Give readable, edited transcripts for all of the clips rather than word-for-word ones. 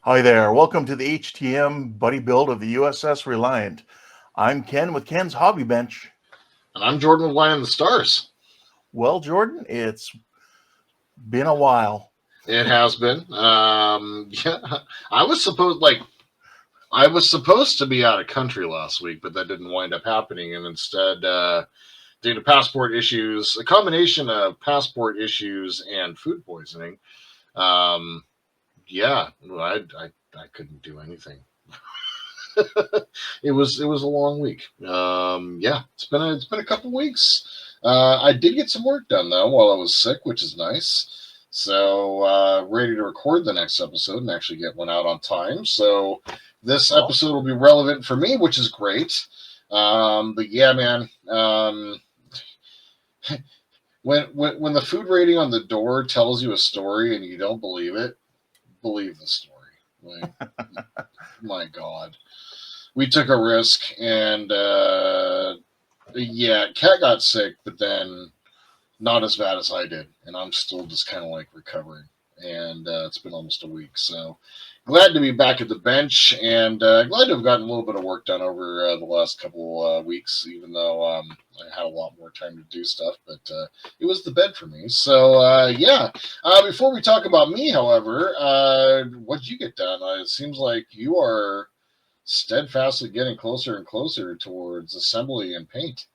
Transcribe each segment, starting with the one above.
Hi there. Welcome to the HTM buddy build of the U.S.S. Reliant. I'm Ken with Ken's Hobby Bench. And I'm Jordan with Line in the Stars. Well, Jordan, it's been a while. It has been. Yeah, I was supposed like I was supposed to be out of country last week, but that didn't wind up happening. And instead, due to passport issues, a combination of passport issues and food poisoning, um, yeah, I couldn't do anything. It was a long week. Yeah, it's been a couple weeks. I did get some work done though while I was sick, which is nice. So ready to record the next episode and actually get one out on time. So this Well, episode will be relevant for me, which is great. But yeah, man. When the food rating on the door tells you a story and you don't believe it, believe the story. Like, my God, we took a risk, and yeah, Kat got sick, but then not as bad as I did, and I'm still just kind of like recovering. And it's been almost a week, so glad to be back at the bench, and glad to have gotten a little bit of work done over the last couple weeks, even though I had a lot more time to do stuff. But it was the bed for me. So yeah. Before we talk about me, however, what'd you get done? It seems like you are steadfastly getting closer and closer towards assembly and paint.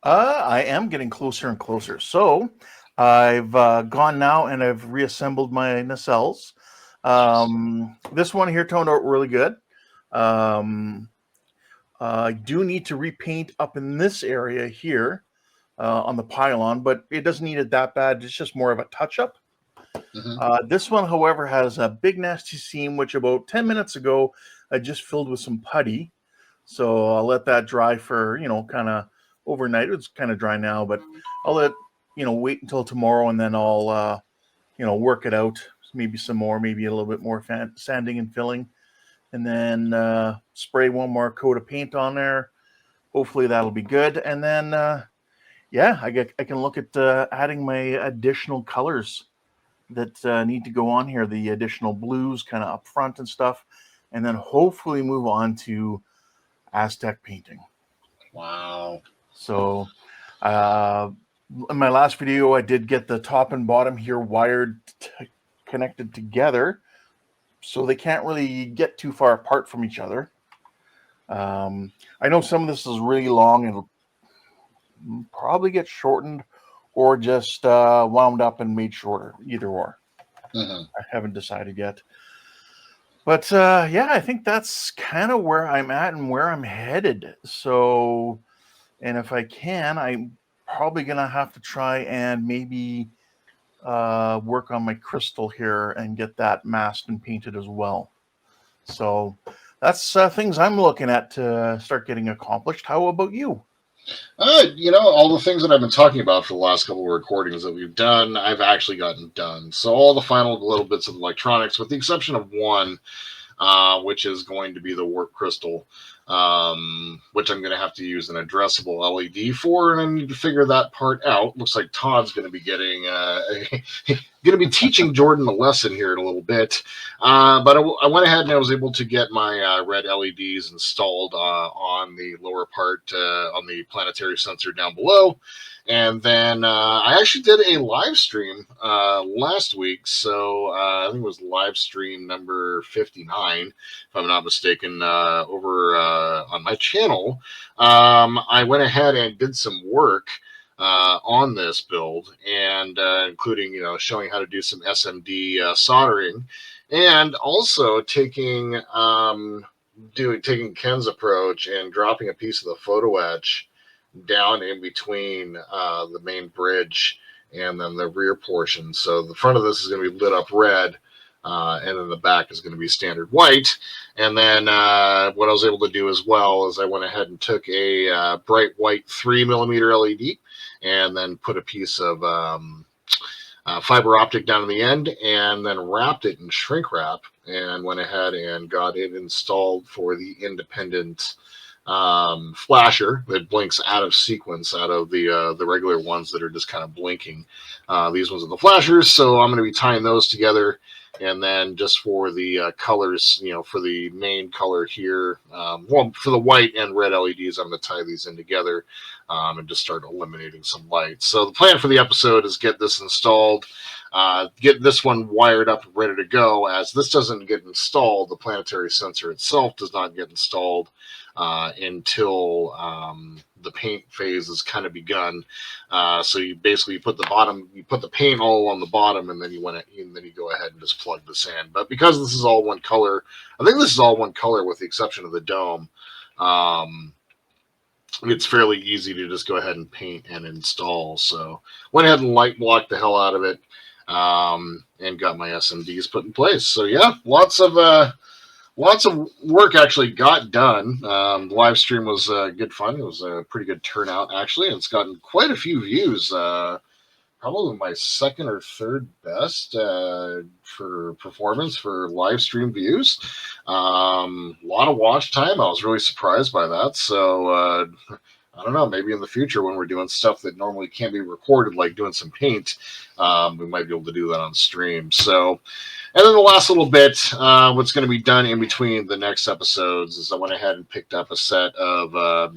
I am getting closer and closer. So I've gone now and I've reassembled my nacelles. Nice. This one here turned out really good. Um, I do need to repaint up in this area here on the pylon, but it doesn't need it that bad. It's just more of a touch up. Hmm. This one, however, has a big nasty seam, which about 10 minutes ago I just filled with some putty. So I'll let that dry for, kind of overnight. It's kind of dry now, but I'll wait until tomorrow and then I'll, work it out. Maybe some more, maybe a little bit more sanding and filling. And then spray one more coat of paint on there. Hopefully that'll be good. And then, yeah, I can look at adding my additional colors that need to go on here, the additional blues kind of up front and stuff, and then hopefully move on to Aztec painting. Wow. So, uh, in my last video, I did get the top and bottom here connected together, so they can't really get too far apart from each other. I know some of this is really long and it'll probably get shortened or just wound up and made shorter, either or. Hmm. I haven't decided yet. But yeah, I think that's kind of where I'm at and where I'm headed. So, and if I can, I'm probably going to have to try and maybe work on my crystal here and get that masked and painted as well. So that's things I'm looking at to start getting accomplished. How about you? All the things that I've been talking about for the last couple of recordings that we've done, I've actually gotten done. So all the final little bits of electronics, with the exception of one, which is going to be the warp crystal, which I'm going to have to use an addressable LED for, and I need to figure that part out. Looks like Todd's going to be getting going to be teaching Jordan a lesson here in a little bit. But I went ahead and I was able to get my red LEDs installed on the lower part on the planetary sensor down below. And then I actually did a live stream last week. So I think it was live stream number 59, if I'm not mistaken, over on my channel. I went ahead and did some work on this build, and including showing how to do some SMD soldering, and also taking Ken's approach and dropping a piece of the photo etch down in between the main bridge and then the rear portion. So the front of this is going to be lit up red. And then the back is going to be standard white. And then what I was able to do as well is I went ahead and took a bright white 3mm LED and then put a piece of fiber optic down in the end, and then wrapped it in shrink wrap, and went ahead and got it installed for the independent flasher that blinks out of sequence out of the regular ones that are just kind of blinking. These ones are the flashers, so I'm going to be tying those together. And then just for the colors, for the main color here, well, for the white and red LEDs, I'm going to tie these in together and just start eliminating some light. So the plan for the episode is get this installed, get this one wired up and ready to go. As this doesn't get installed, the planetary sensor itself does not get installed until the paint phase has kind of begun. So you basically put the paint all on the bottom, and then you go ahead and just plug this in. But because this is all one color, I think this is all one color with the exception of the dome. It's fairly easy to just go ahead and paint and install. So went ahead and light blocked the hell out of it, and got my SMDs put in place. So yeah, lots of work actually got done. The live stream was good fun. It was a pretty good turnout, actually. And it's gotten quite a few views. Probably my second or third best for performance for live stream views. A lot of watch time. I was really surprised by that. So I don't know, maybe in the future when we're doing stuff that normally can't be recorded, like doing some paint, we might be able to do that on stream. So, and then the last little bit, what's going to be done in between the next episodes is I went ahead and picked up a set of,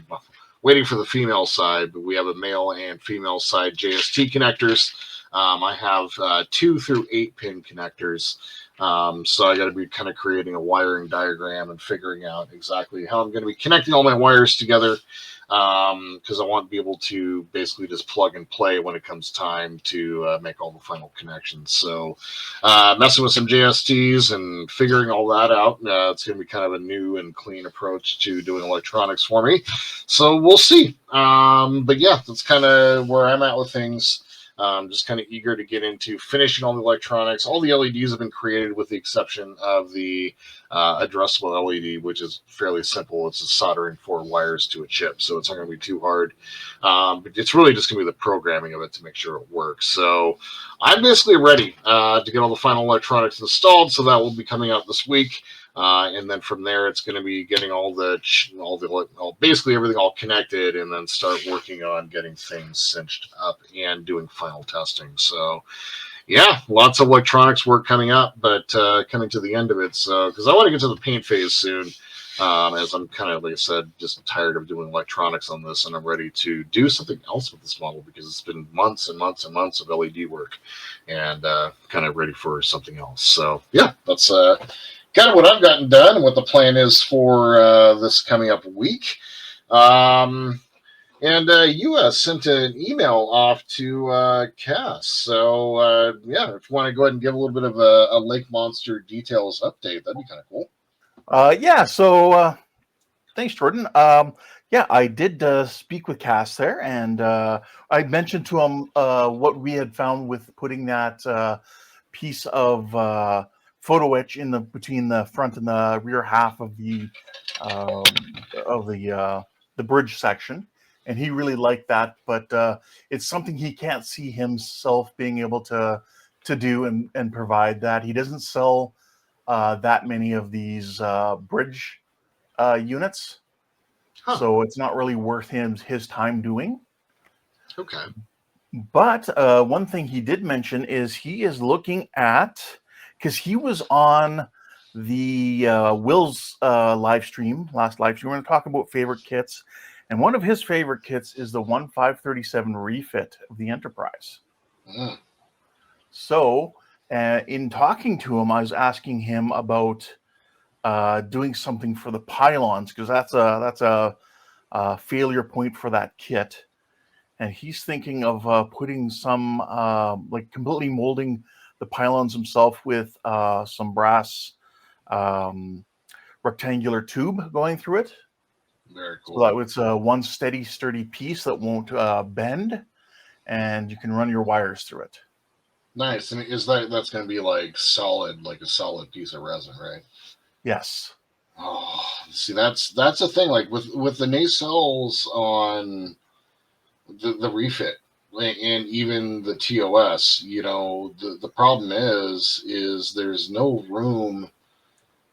waiting for the female side, but we have a male and female side JST connectors. I have 2 through 8 pin connectors. So I got to be kind of creating a wiring diagram and figuring out exactly how I'm going to be connecting all my wires together. Because I want to be able to basically just plug and play when it comes time to make all the final connections. So messing with some JSTs and figuring all that out. It's going to be kind of a new and clean approach to doing electronics for me. So we'll see. But yeah, that's kind of where I'm at with things. Just kind of eager to get into finishing all the electronics. All the LEDs have been created with the exception of the addressable LED, which is fairly simple. It's just soldering 4 wires to a chip, so it's not going to be too hard. But it's really just going to be the programming of it to make sure it works. So I'm basically ready to get all the final electronics installed, so that will be coming out this week. And then from there, it's going to be getting basically everything all connected, and then start working on getting things cinched up and doing final testing. So, yeah, lots of electronics work coming up, but coming to the end of it. So, because I want to get to the paint phase soon, as I'm kind of, like I said, just tired of doing electronics on this, and I'm ready to do something else with this model because it's been months and months and months of LED work, and kind of ready for something else. So, yeah, that's kind of what I've gotten done and what the plan is for this coming up week. And U.S. sent an email off to Cass. So, yeah, if you want to go ahead and give a little bit of a Lake Monster details update, that'd be kind of cool. Yeah, so thanks, Jordan. Yeah, I did speak with Cass there, and I mentioned to him what we had found with putting that piece of photo etch between the front and the rear half of the bridge section, and he really liked that. But it's something he can't see himself being able to do and provide that. He doesn't sell that many of these bridge units, so it's not really worth his time doing. Okay. But one thing he did mention is he is looking at, because he was on the Will's last live stream. We're going to talk about favorite kits, and one of his favorite kits is the 1537 refit of the Enterprise. So in talking to him, I was asking him about doing something for the pylons, because that's a failure point for that kit. And he's thinking of putting some, like completely molding the pylons himself with some brass rectangular tube going through it. Very cool. So that it's one steady, sturdy piece that won't bend, and you can run your wires through it. Nice. And that's going to be like a solid piece of resin, right? Yes. Oh, see, that's the thing. Like with the nacelles on the refit and even the TOS, the problem is there's no room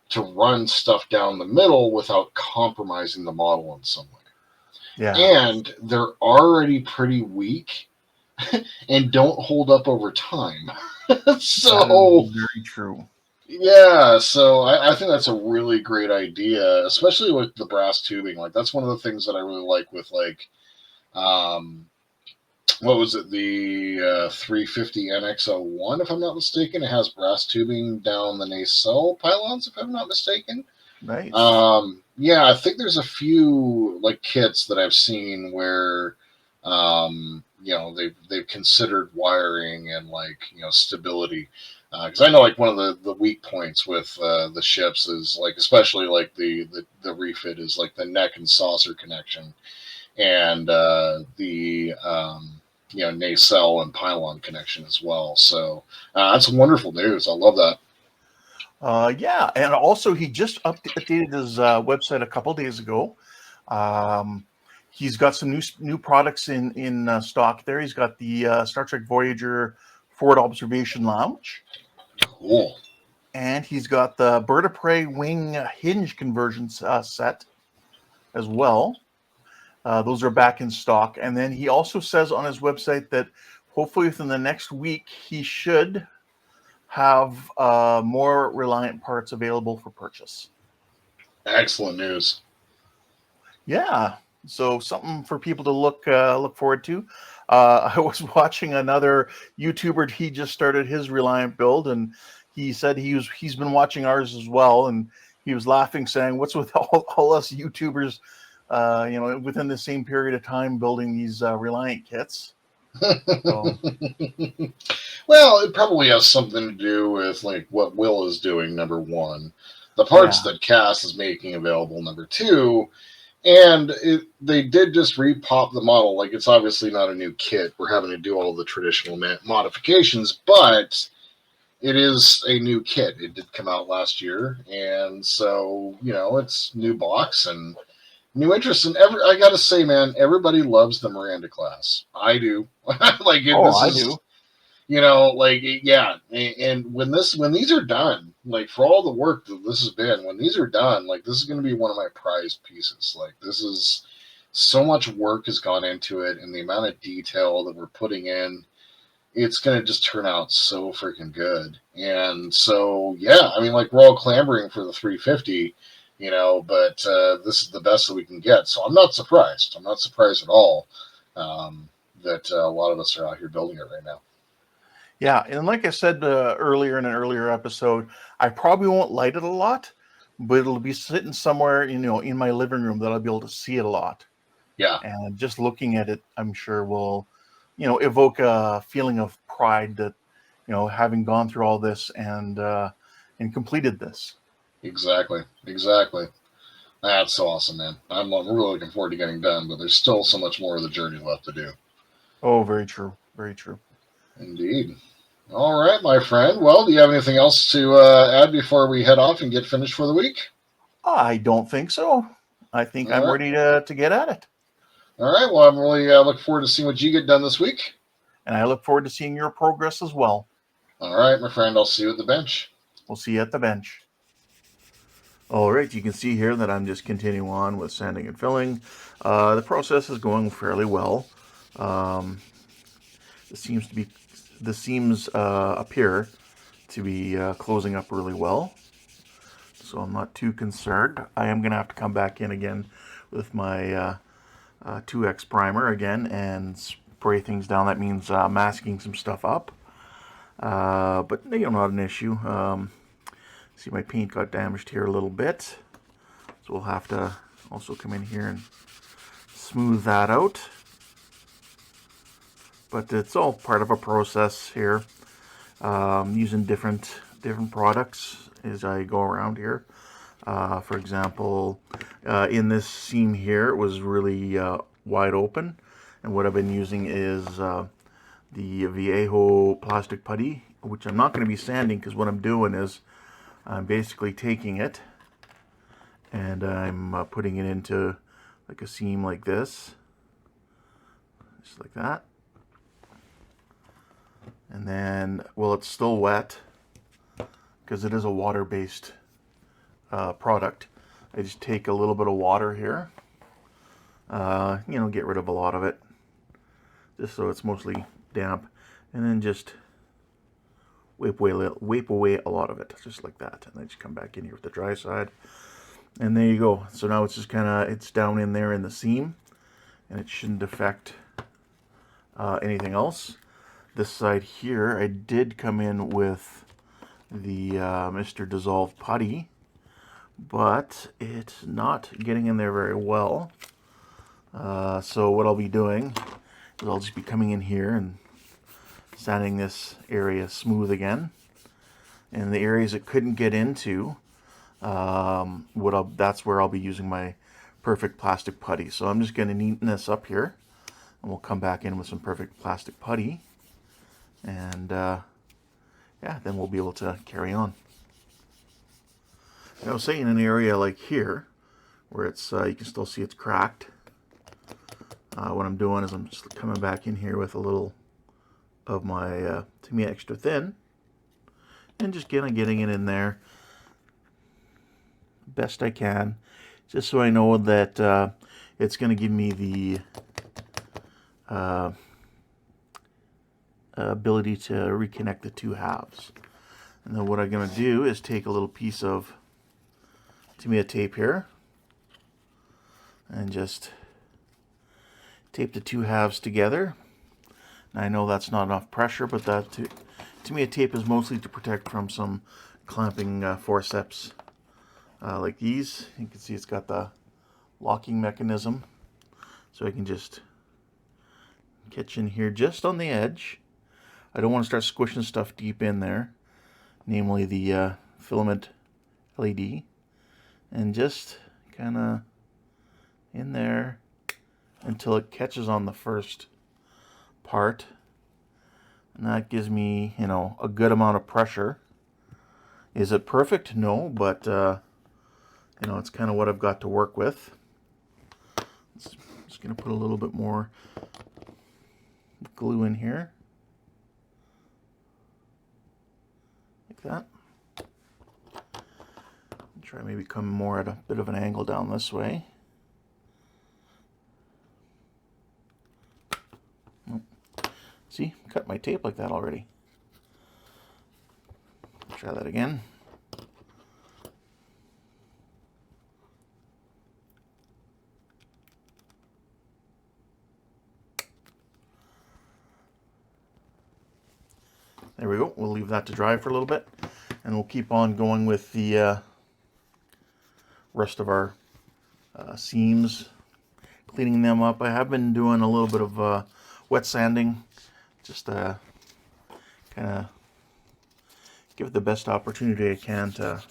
to run stuff down the middle without compromising the model in some way. Yeah. And they're already pretty weak and don't hold up over time. That is So very true. yeah, so I think that's a really great idea, especially with the brass tubing. Like that's one of the things that I really like with like um, what was it, the 350 NX01, if I'm not mistaken. It has brass tubing down the nacelle pylons, if I'm not mistaken. Nice. Yeah, I think there's a few like kits that I've seen where they've considered wiring and like stability. Because I know like one of the weak points with the ships is like especially like the refit is like the neck and saucer connection and the nacelle and pylon connection as well. So that's wonderful news. I love that. Yeah, and also he just updated his website a couple days ago. Um, he's got some new products in stock there. He's got the Star Trek Voyager Forward Observation Lounge, Cool. and he's got the Bird of Prey wing hinge conversion set as well. Those are back in stock. And then he also says on his website that hopefully within the next week he should have more Reliant parts available for purchase. Excellent news. Yeah, so something for people to look forward to. I was watching another YouTuber. He just started his Reliant build, and he said he's been watching ours as well, and he was laughing, saying, "What's with all us YouTubers, within the same period of time building these Reliant kits?" So Well, it probably has something to do with like what Will is doing, number one, the parts yeah, that Cass is making available, number two, and they did just repop the model. Like it's obviously not a new kit. We're having to do all the traditional modifications, but it is a new kit. It did come out last year, and so it's new box and new interest. And I gotta say, man, everybody loves the Miranda class. I do. Like oh, this I is do. like yeah, and when these are done, like for all the work that this has been, when these are done, like this is going to be one of my prized pieces. Like this is so much work has gone into it, and the amount of detail that we're putting in, it's going to just turn out so freaking good. And so yeah, I mean, like we're all clamoring for the 350. But this is the best that we can get. So I'm not surprised. I'm not surprised at all that a lot of us are out here building it right now. Yeah, and like I said earlier in an earlier episode, I probably won't light it a lot, but it'll be sitting somewhere, in my living room that I'll be able to see it a lot. Yeah. And just looking at it, I'm sure will, evoke a feeling of pride that, having gone through all this and completed this. Exactly. Exactly. That's so awesome, man. I'm really looking forward to getting done, but there's still so much more of the journey left to do. Oh, very true, very true. Indeed. All right, my friend. Well, do you have anything else to add before we head off and get finished for the week? I don't think so. I think All I'm right. ready to get at it, All right. Well, I'm really looking forward to seeing what you get done this week. and I look forward to seeing your progress as well. All right, my friend. I'll see you at the bench. We'll see you at the bench. All right, you can see here that I'm just continuing on with sanding and filling. The process is going fairly well. Um, the seams appear to be closing up really well, so I'm not too concerned. I am going to have to come back in again with my 2X primer again and spray things down. That means masking some stuff up, but not an issue. See, my paint got damaged here a little bit, so we'll have to also come in here and smooth that out. But it's all part of a process here. Using different products as I go around here. For example, in this seam here, it was really wide open, and what I've been using is the Viejo plastic putty, which I'm not going to be sanding because what I'm doing is I'm basically taking it and I'm putting it into like a seam like this, just like that. And then, well, it's still wet because it is a water-based product. I just take a little bit of water here, you know, get rid of a lot of it, just so it's mostly damp, and then just wipe away a lot of it, just like that. And then just come back in here with the dry side, and there you go. So now it's just kind of, it's down in there in the seam, and it shouldn't affect anything else. This side here, I did come in with the Mr. Dissolve Putty, but it's not getting in there very well. So what I'll be doing is I'll just be coming in here and sanding this area smooth again. And the areas it couldn't get into, that's where I'll be using my perfect plastic putty. So I'm just going to neaten this up here, and we'll come back in with some perfect plastic putty, and yeah, then we'll be able to carry on. I was saying, in an area like here, where it's you can still see it's cracked. What I'm doing is I'm just coming back in here with a little of my Tamiya Extra Thin, and just kind of getting it in there best I can, just so I know that it's going to give me the ability to reconnect the two halves. And then what I'm going to do is take a little piece of Tamiya tape here and just tape the two halves together. And I know that's not enough pressure, but that Tamiya tape is mostly to protect from some clamping forceps like these. You can see it's got the locking mechanism, so I can just catch in here just on the edge. I don't want to start squishing stuff deep in there, namely the filament LED, and just kind of in there until it catches on the first part, and that gives me, you know, a good amount of pressure. Is it perfect? No, but you know, it's kind of what I've got to work with. Just going to put a little bit more glue in here, like that. Try maybe come more at a bit of an angle down this way. See, cut my tape like that already. Try that again. There we go. We'll leave that to dry for a little bit, and we'll keep on going with the rest of our seams, cleaning them up. I have been doing a little bit of wet sanding, just kind of give it the best opportunity I can to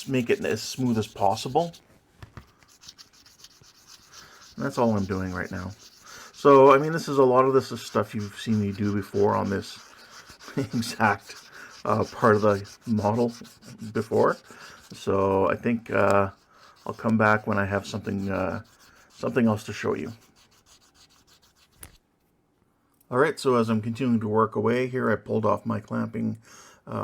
make it as smooth as possible. And that's all I'm doing right now. So, I mean, this is a lot of this is stuff you've seen me do before on this exact part of the model before. So I think I'll come back when I have something else to show you. Alright, so as I'm continuing to work away here, I pulled off my clamping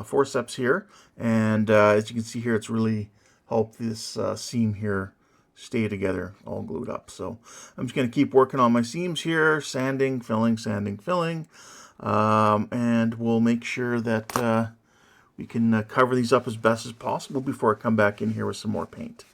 forceps here, and as you can see here, it's really helped this seam here stay together, all glued up. So I'm just going to keep working on my seams here, sanding, filling, and we'll make sure that we can cover these up as best as possible before I come back in here with some more paint.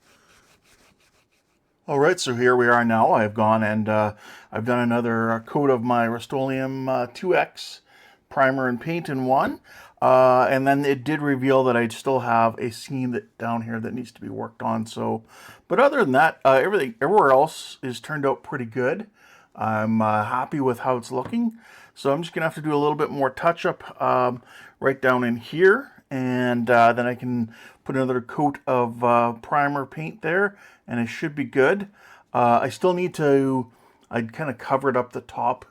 Alright, so here we are now. I've gone and I've done another coat of my Rust-Oleum 2X primer and paint in one. And then it did reveal that I still have a seam down here that needs to be worked on. So, but other than that, everywhere else is turned out pretty good. I'm happy with how it's looking. So I'm just going to have to do a little bit more touch-up right down in here. And then I can put another coat of primer paint there, and it should be good. I still need to, I'd kind of covered up the top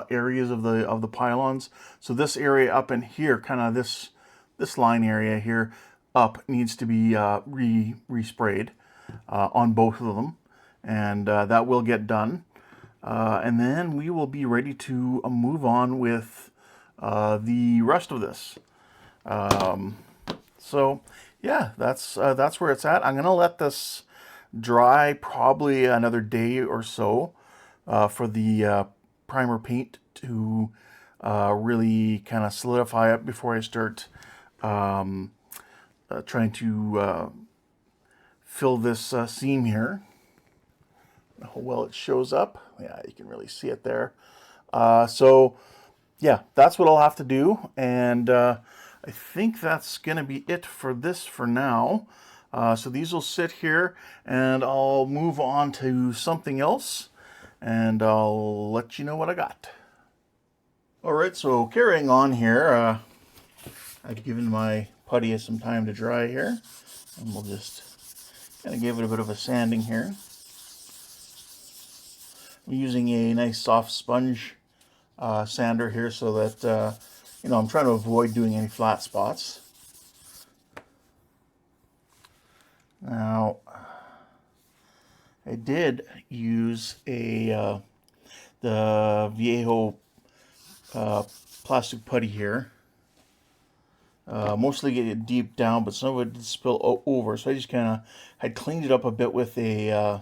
areas of the pylons. So this area up in here, kind of this line area here up, needs to be resprayed on both of them, and that will get done. And then we will be ready to move on with the rest of this. So yeah, that's where it's at. I'm gonna let this dry probably another day or so for the primer paint to really kind of solidify up before I start um, trying to fill this seam here. How well it shows up. Yeah, you can really see it there. So yeah, that's what I'll have to do. And I think that's going to be it for this for now. So these will sit here and I'll move on to something else and I'll let you know what I got. All right, so carrying on here, I've given my putty some time to dry here. And we'll just kind of give it a bit of a sanding here. I'm using a nice soft sponge sander here so that, you know, I'm trying to avoid doing any flat spots. Now, I did use the Viejo plastic putty here. Mostly get it deep down, but some of it did spill over, so I just kind of had cleaned it up a bit with a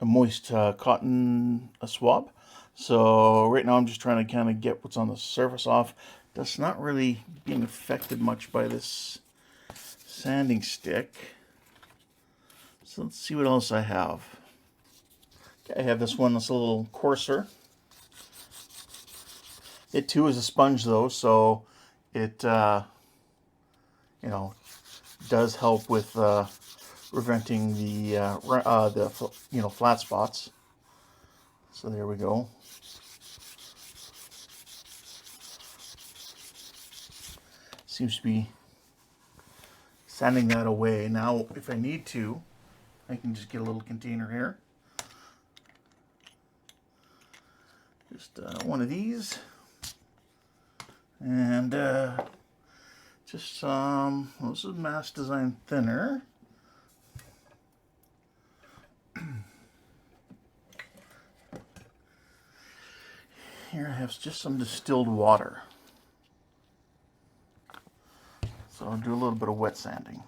moist cotton swab. So right now I'm just trying to kind of get what's on the surface off. That's not really being affected much by this sanding stick. So let's see what else I have. Okay, I have this one that's a little coarser. It too is a sponge though, so it you know, does help with preventing the you know, flat spots. So there we go. Seems to be sanding that away. Now, if I need to, I can just get a little container here. Just one of these. And just some, well, this is Mass Design Thinner. Here I have just some distilled water. So I'll do a little bit of wet sanding.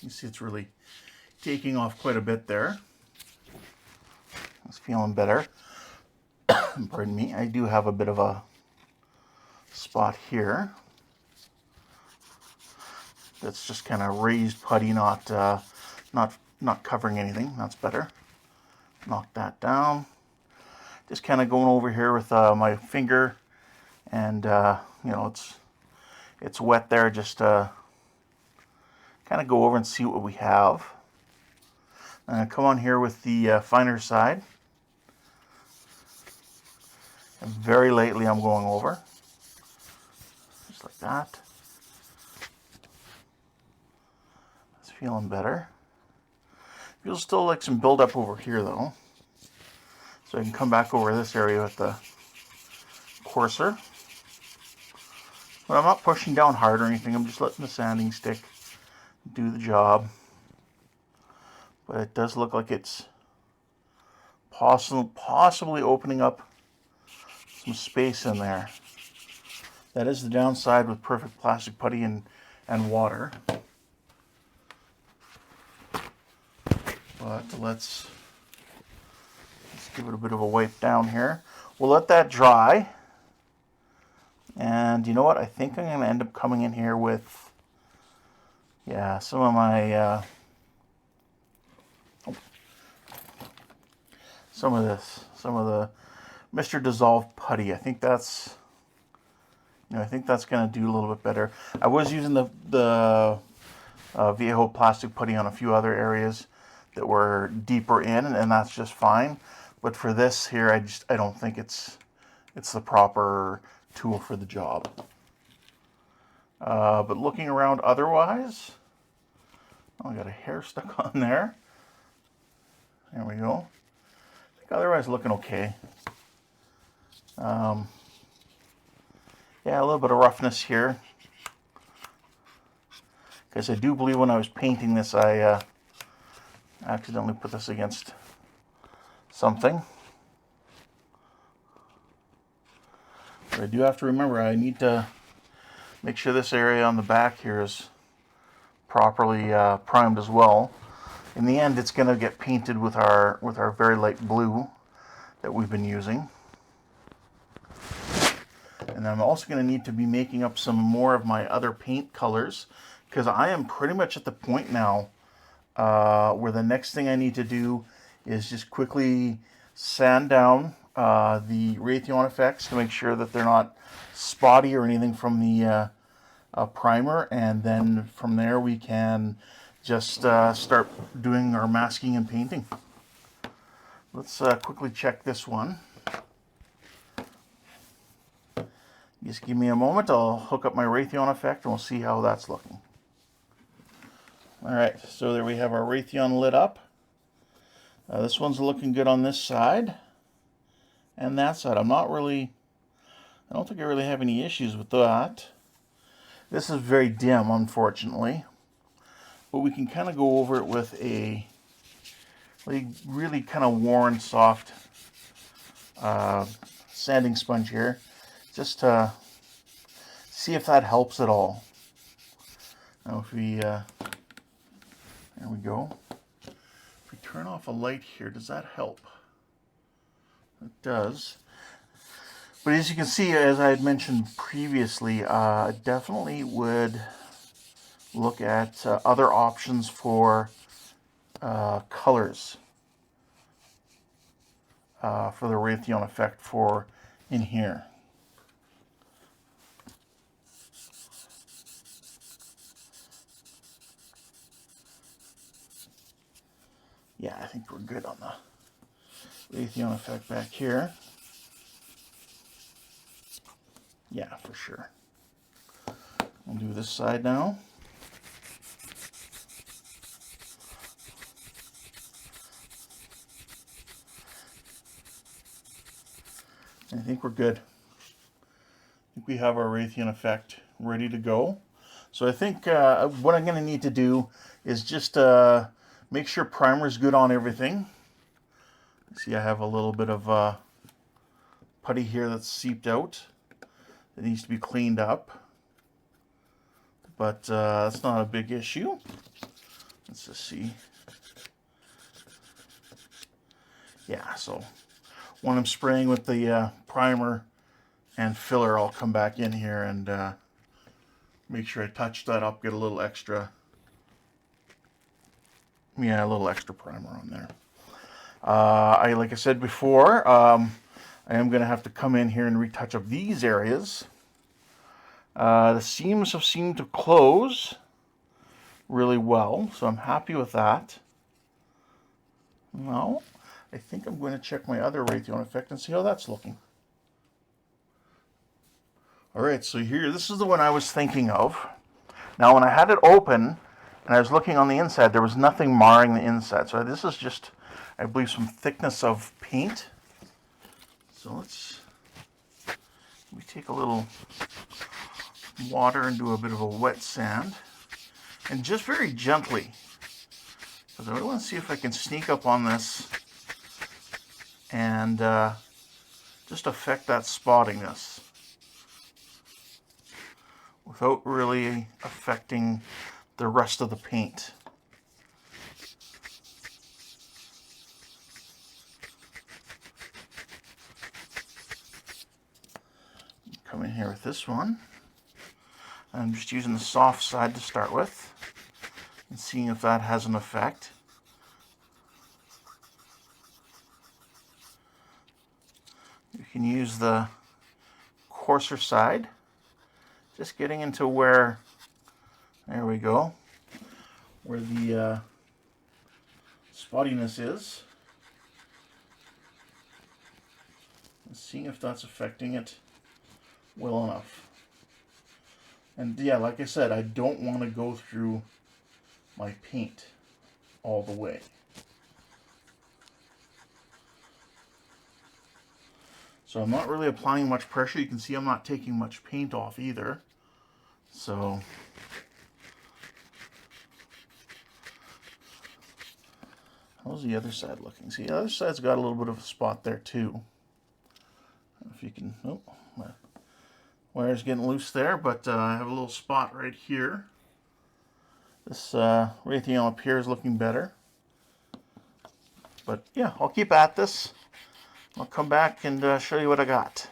You see it's really taking off quite a bit there. It's feeling better. Pardon me, I do have a bit of a spot here. That's just kind of raised putty, not covering anything. That's better. Knock that down. Just kind of going over here with my finger, and you know, it's wet there. Just kind of go over and see what we have. Come on here with the finer side. And very lightly I'm going over, just like that. It's feeling better. Feels still like some buildup over here though. So I can come back over this area with the coarser. But I'm not pushing down hard or anything. I'm just letting the sanding stick do the job. But it does look like it's possibly opening up some space in there. That is the downside with perfect plastic putty and water. But let's give it a bit of a wipe down here. We'll let that dry. And you know what? I think I'm going to end up coming in here with, yeah, some of my, some of the Mr. Dissolved putty. I think that's, you know, I think that's going to do a little bit better. I was using the Viejo plastic putty on a few other areas that were deeper in, and that's just fine. But for this here, I don't think it's the proper tool for the job. But looking around otherwise, oh, I got a hair stuck on there. There we go. I think otherwise looking okay. Yeah, a little bit of roughness here. because I do believe when I was painting this, I accidentally put this against something. But I do have to remember, I need to make sure this area on the back here is properly primed as well. In the end, it's going to get painted with our very light blue that we've been using. And I'm also going to need to be making up some more of my other paint colors, because I am pretty much at the point now where the next thing I need to do is just quickly sand down the Raytheon effects to make sure that they're not spotty or anything from the primer, and then from there we can just start doing our masking and painting. Let's quickly check this one. Just give me a moment, I'll hook up my Raytheon effect and we'll see how that's looking. Alright, so there we have our Raytheon lit up. This one's looking good on this side and that side. I don't think I really have any issues with that. This is very dim, unfortunately, but we can kind of go over it with a really kind of worn, soft sanding sponge here, just to see if that helps at all. Now if we, there we go. If we turn off a light here, does that help? It does. But as you can see, as I had mentioned previously, I definitely would look at other options for colors for the Raytheon effect for in here. Yeah, I think we're good on the Raytheon effect back here. Yeah, for sure. I'll do this side now. I think we're good. I think we have our Raytheon effect ready to go. So I think what I'm going to need to do is just make sure primer's good on everything. See, I have a little bit of putty here that's seeped out. It needs to be cleaned up. But that's not a big issue. Let's just see. Yeah, so when I'm spraying with the primer and filler, I'll come back in here and make sure I touch that up, get a little extra, a little extra primer on there. Like I said before, I am going to have to come in here and retouch up these areas. The seams have seemed to close really well, so I'm happy with that. Now, I think I'm going to check my other Raytheon effect and see how that's looking. Alright, so here, this is the one I was thinking of. Now, when I had it open and I was looking on the inside, there was nothing marring the inside. So this is just, I believe, some thickness of paint. So we take a little water and do a bit of a wet sand. And just very gently, because I really want to see if I can sneak up on this and just affect that spottiness without really affecting the rest of the paint. Come in here with this one. I'm just using the soft side to start with and seeing if that has an effect. You can use the coarser side, just getting into where, there we go, where the spottiness is. And seeing if that's affecting it well enough. And yeah, like I said, I don't want to go through my paint all the way. So I'm not really applying much pressure. You can see I'm not taking much paint off either. So How's the other side looking? See, the other side's got a little bit of a spot there too. I don't know if you can, oh, my wire's getting loose there, but I have a little spot right here. This everything up here is looking better. But yeah, I'll keep at this. I'll come back and show you what I got.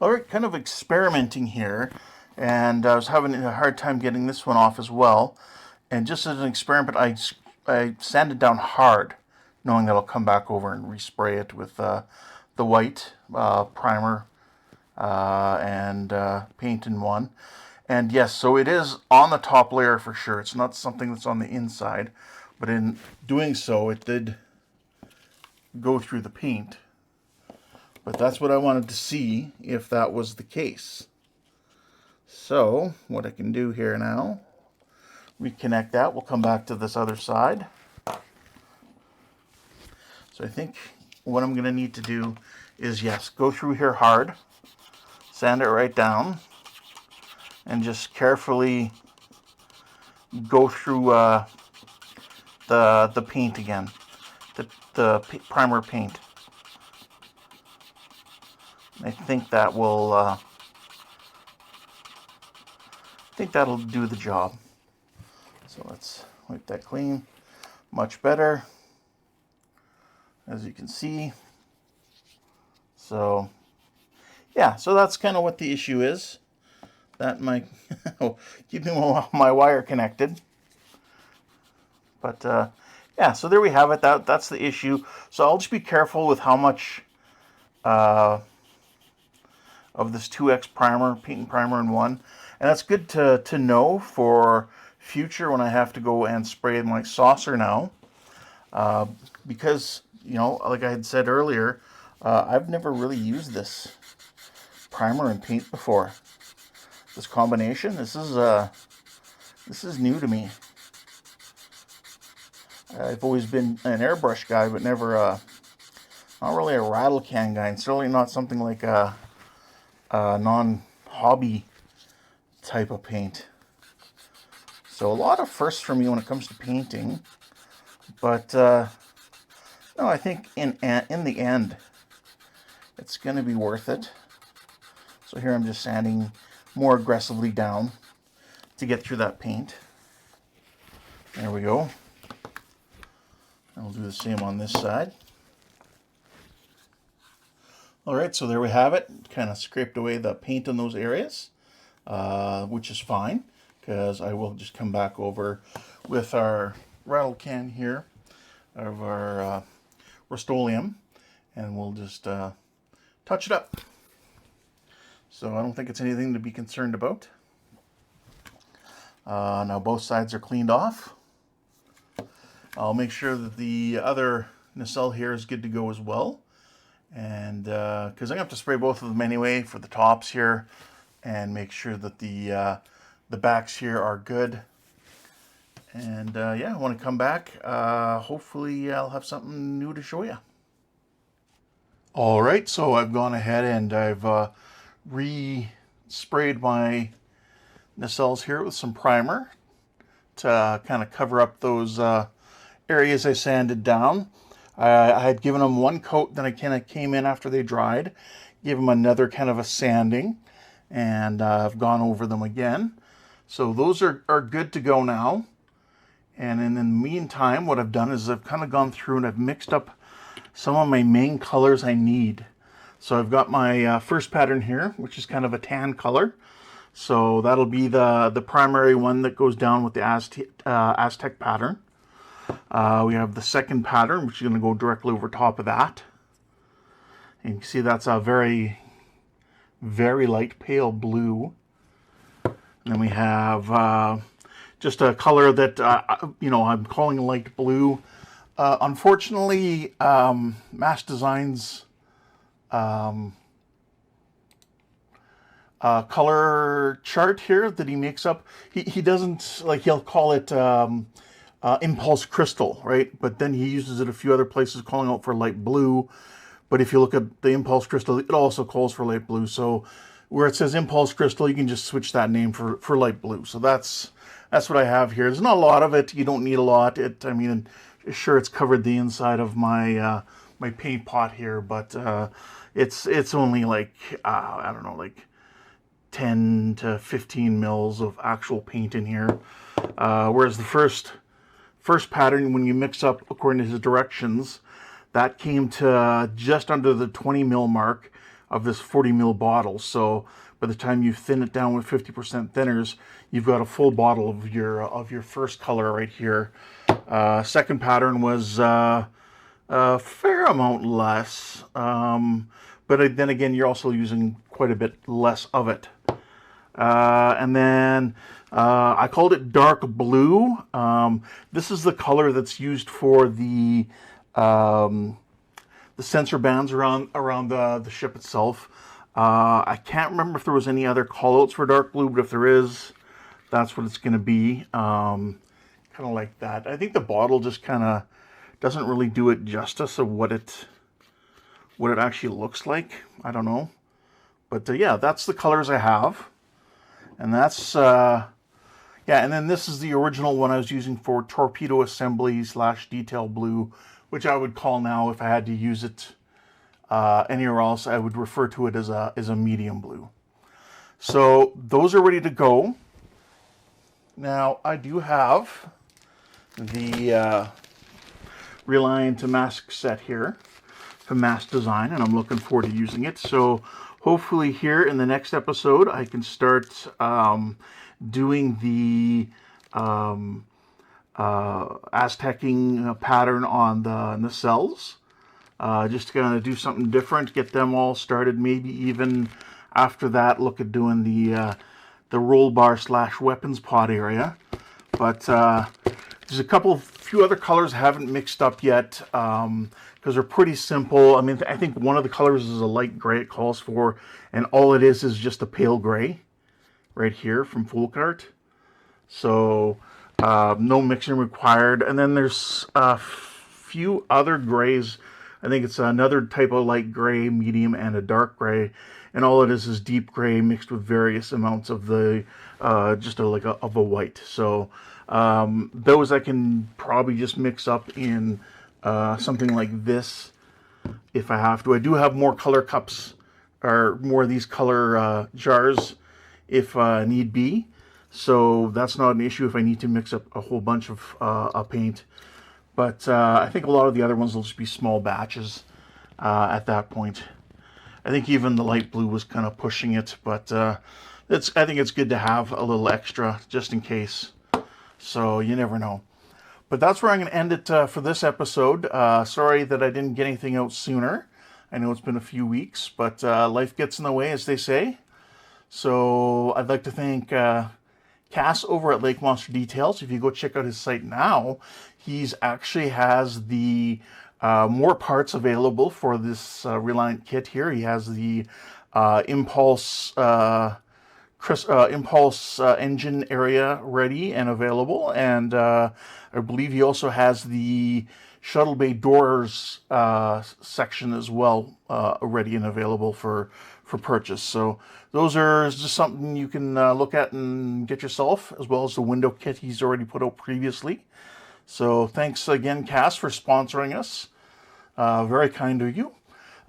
All right, kind of experimenting here, and I was having a hard time getting this one off as well. And just as an experiment, I sanded down hard, knowing that I'll come back over and respray it with the white primer and paint in one. And yes, so it is on the top layer for sure. It's not something that's on the inside, but in doing so, it did go through the paint. But that's what I wanted to see, if that was the case. So what I can do here now, reconnect that. We'll come back to this other side. So I think what I'm going to need to do is, yes, go through here hard, sand it right down, and just carefully go through the paint again, the primer paint. I think that will that'll do the job. So let's wipe that clean. Much better, as you can see. So yeah, so that's kind of what the issue is. That might keeping my wire connected. But yeah, so there we have it. That's the issue. So I'll just be careful with how much of this 2X primer, paint and primer in one. And that's good to know for future when I have to go and spray my saucer now. Because, you know, like I had said earlier, I've never really used this primer and paint before. This combination, this is new to me. I've always been an airbrush guy, but never not really a rattle can guy, and certainly not something like a non-hobby type of paint. So a lot of firsts for me when it comes to painting, but no, I think in the end, it's going to be worth it. So here I'm just sanding more aggressively down to get through that paint. There we go. And we'll do the same on this side. Alright, so there we have it. Kind of scraped away the paint in those areas, which is fine, because I will just come back over with our rattle can here of our Rust-Oleum, and we'll just touch it up. So I don't think it's anything to be concerned about. Now both sides are cleaned off. I'll make sure that the other nacelle here is good to go as well. And because I'm going to have to spray both of them anyway for the tops here, and make sure that the backs here are good. And yeah, I want to come back. Hopefully I'll have something new to show you. All right, so I've gone ahead and I've re-sprayed my nacelles here with some primer to kind of cover up those areas I sanded down. I had given them one coat, then I kind of came in after they dried, gave them another kind of a sanding, and I've gone over them again. So those are good to go now. And in the meantime, what I've done is I've kind of gone through and I've mixed up some of my main colors I need. So I've got my first pattern here, which is kind of a tan color. So that'll be the primary one that goes down with the Aztec pattern. We have the second pattern, which is going to go directly over top of that. And you can see that's a very, very light pale blue. And then we have just a color that, you know, I'm calling light blue. Unfortunately, Mass Design's color chart here that he makes up, he doesn't, like, he'll call it impulse crystal, right? But then he uses it a few other places calling out for light blue. But if you look at the impulse crystal, it also calls for light blue. So where it says impulse crystal, you can just switch that name for light blue. So that's that's what I have here. There's not a lot of it. You don't need a lot. I mean, sure, it's covered the inside of my my paint pot here, but it's only like I don't know, like 10 to 15 mils of actual paint in here. Whereas the first pattern, when you mix up according to his directions, that came to just under the 20 mil mark of this 40 mil bottle. So by the time you thin it down with 50% thinners, you've got a full bottle of your first color right here. Second pattern was a fair amount less, but then again, you're also using quite a bit less of it. And then I called it dark blue. This is the color that's used for the sensor bands around the ship itself. I can't remember if there was any other callouts for dark blue, but if there is, that's what it's going to be. Kind of like that. I think the bottle just kind of doesn't really do it justice of what it actually looks like. I don't know, but yeah, that's the colors I have, and that's yeah. And then this is the original one I was using for torpedo assembly / detail blue, which I would call now, if I had to use it anywhere else, I would refer to it as a medium blue. So those are ready to go. Now I do have the Reliant mask set here from Mass Design, and I'm looking forward to using it. So hopefully here in the next episode I can start doing the Aztecing pattern on the cells, just to kind of do something different, get them all started. Maybe even after that look at doing the roll bar / weapons pod area. But there's a few other colors I haven't mixed up yet, because they're pretty simple. I mean, I think one of the colors is a light gray it calls for, and all it is just a pale gray right here from Full Cart. So no mixing required. And then there's a few other grays. I think it's another type of light gray, medium, and a dark gray. And all it is deep gray mixed with various amounts of the just of a white. So those I can probably just mix up in something like this if I have to. I do have more color cups, or more of these color jars if need be. So that's not an issue if I need to mix up a whole bunch of paint. But I think a lot of the other ones will just be small batches at that point. I think even the light blue was kind of pushing it, but I think it's good to have a little extra just in case. So you never know. But that's where I'm going to end it for this episode. Sorry that I didn't get anything out sooner. I know it's been a few weeks, but life gets in the way, as they say. So I'd like to thank Cass over at Lake Monster Details. If you go check out his site now, he's actually has the more parts available for this Reliant kit here. He has the Impulse engine area ready and available, and I believe he also has the shuttle bay doors section as well ready and available for purchase. So those are just something you can look at and get yourself, as well as the window kit he's already put out previously. So thanks again, Cass, for sponsoring us. Very kind of you.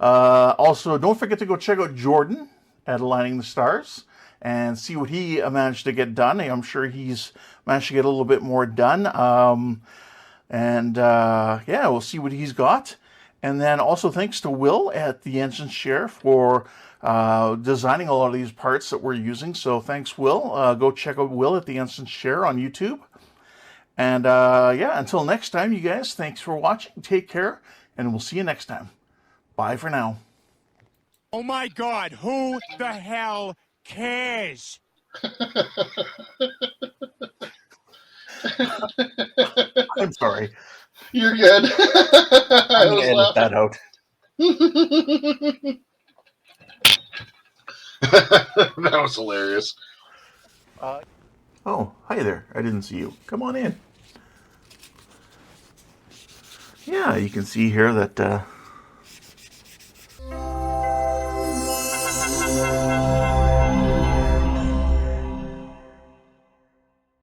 Also, don't forget to go check out Jordan at Aligning the Stars and see what he managed to get done. I'm sure he's managed to get a little bit more done. Yeah, we'll see what he's got. And then also thanks to Will at the Engine Share for designing a lot of these parts that we're using. So thanks, Will. Go check out Will at the Engine Share on YouTube. And yeah, until next time, you guys, thanks for watching. Take care, and we'll see you next time. Bye for now. Oh my God, who the hell cares? I'm sorry. You're good. I'm going to edit that out. That was hilarious. Oh, hi there. I didn't see you. Come on in. Yeah, you can see here that